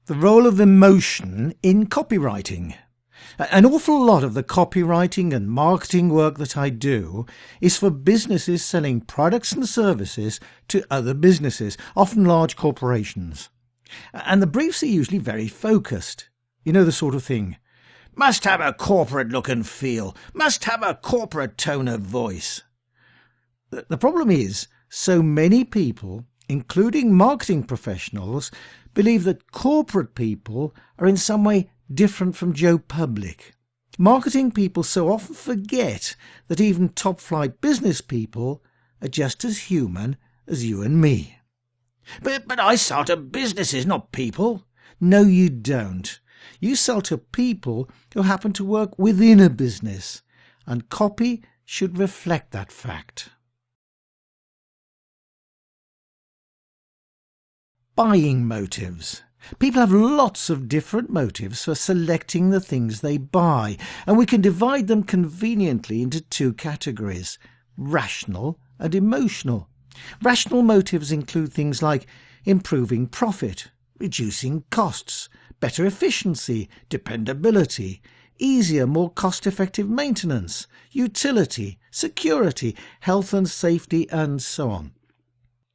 The role of emotion in copywriting. An awful lot of the copywriting and marketing work that I do is for businesses selling products and services to other businesses, often large corporations. And the briefs are usually very focused. You know the sort of thing. Must have a corporate look and feel. Must have a corporate tone of voice. The problem is, so many people, including marketing professionals, believe that corporate people are in some way different from Joe Public. Marketing people so often forget that even top-flight business people are just as human as you and me. But I sell to businesses, not people. No, you don't. You sell to people who happen to work within a business, and copy should reflect that fact. Buying motives. People have lots of different motives for selecting the things they buy, and we can divide them conveniently into two categories: rational and emotional. Rational motives include things like improving profit, reducing costs, better efficiency, dependability, easier, more cost-effective maintenance, utility, security, health and safety, and so on.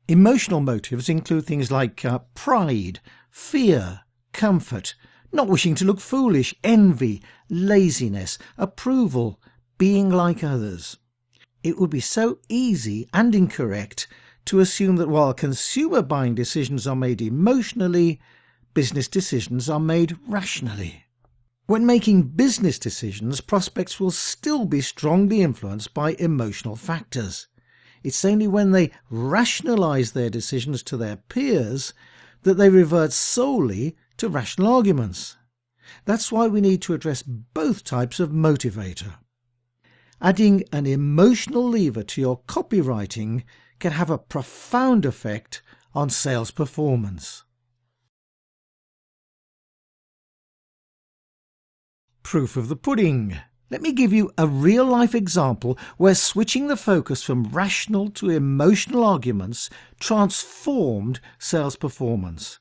Emotional motives include things like pride, fear, comfort, not wishing to look foolish, envy, laziness, approval, being like others. It would be so easy and incorrect to assume that while consumer buying decisions are made emotionally, business decisions are made rationally. When making business decisions, prospects will still be strongly influenced by emotional factors. It's only when they rationalise their decisions to their peers that they revert solely to rational arguments. That's why we need to address both types of motivator. Adding an emotional lever to your copywriting can have a profound effect on sales performance. Proof of the pudding. Let me give you a real-life example where switching the focus from rational to emotional arguments transformed sales performance.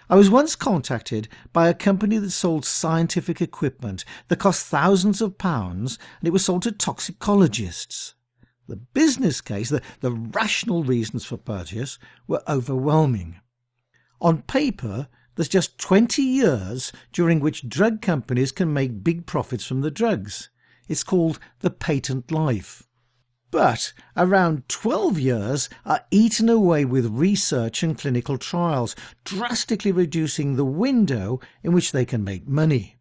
I was once contacted by a company that sold scientific equipment that cost thousands of pounds, and it was sold to toxicologists. The business case, the rational reasons for purchase, were overwhelming. On paper, there's just 20 years during which drug companies can make big profits from the drugs. It's called the patent life. But around 12 years are eaten away with research and clinical trials, drastically reducing the window in which they can make money.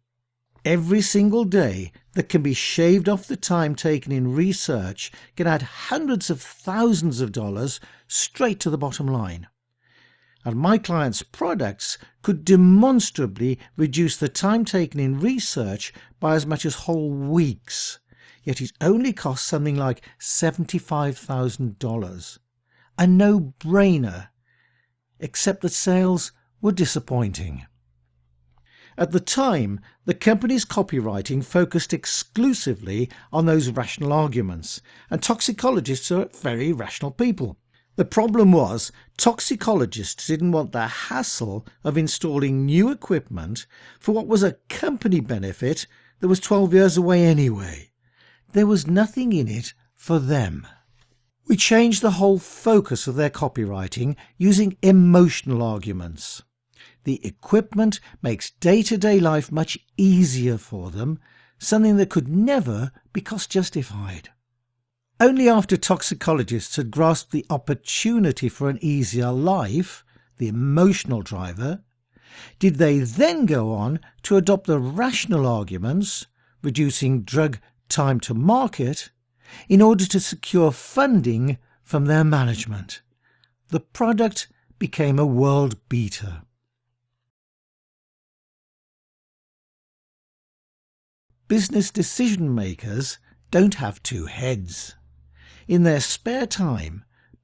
Every single day that can be shaved off the time taken in research can add hundreds of thousands of dollars straight to the bottom line. And my clients' products could demonstrably reduce the time taken in research by as much as whole weeks, yet it only costs something like $75,000. A no-brainer, except that sales were disappointing. At the time, the company's copywriting focused exclusively on those rational arguments, and toxicologists are very rational people. The problem was, toxicologists didn't want the hassle of installing new equipment for what was a company benefit that was 12 years away anyway. There was nothing in it for them. We changed the whole focus of their copywriting using emotional arguments. The equipment makes day-to-day life much easier for them, something that could never be cost-justified. Only after toxicologists had grasped the opportunity for an easier life, the emotional driver, did they then go on to adopt the rational arguments, reducing drug time to market, in order to secure funding from their management. The product became a world beater. Business decision makers don't have two heads. In their spare time,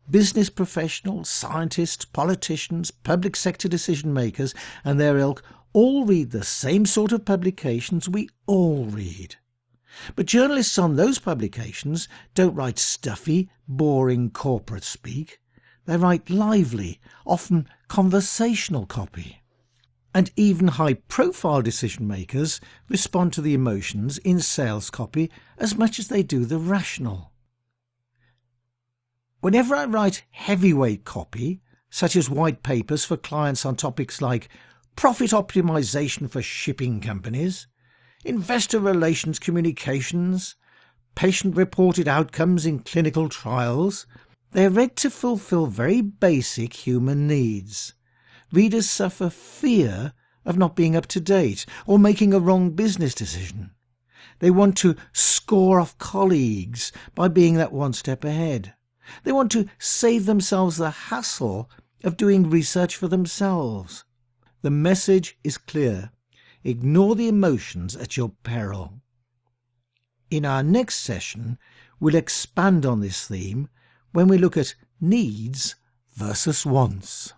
business professionals, scientists, politicians, public sector decision makers and their ilk all read the same sort of publications we all read. But journalists on those publications don't write stuffy, boring corporate speak. They write lively, often conversational copy. And even high-profile decision-makers respond to the emotions in sales copy as much as they do the rational. Whenever I write heavyweight copy, such as white papers for clients on topics like profit optimization for shipping companies, investor relations communications, patient-reported outcomes in clinical trials, they are read to fulfill very basic human needs. Readers suffer fear of not being up to date or making a wrong business decision. They want to score off colleagues by being that one step ahead. They want to save themselves the hassle of doing research for themselves. The message is clear. Ignore the emotions at your peril. In our next session, we'll expand on this theme when we look at needs versus wants.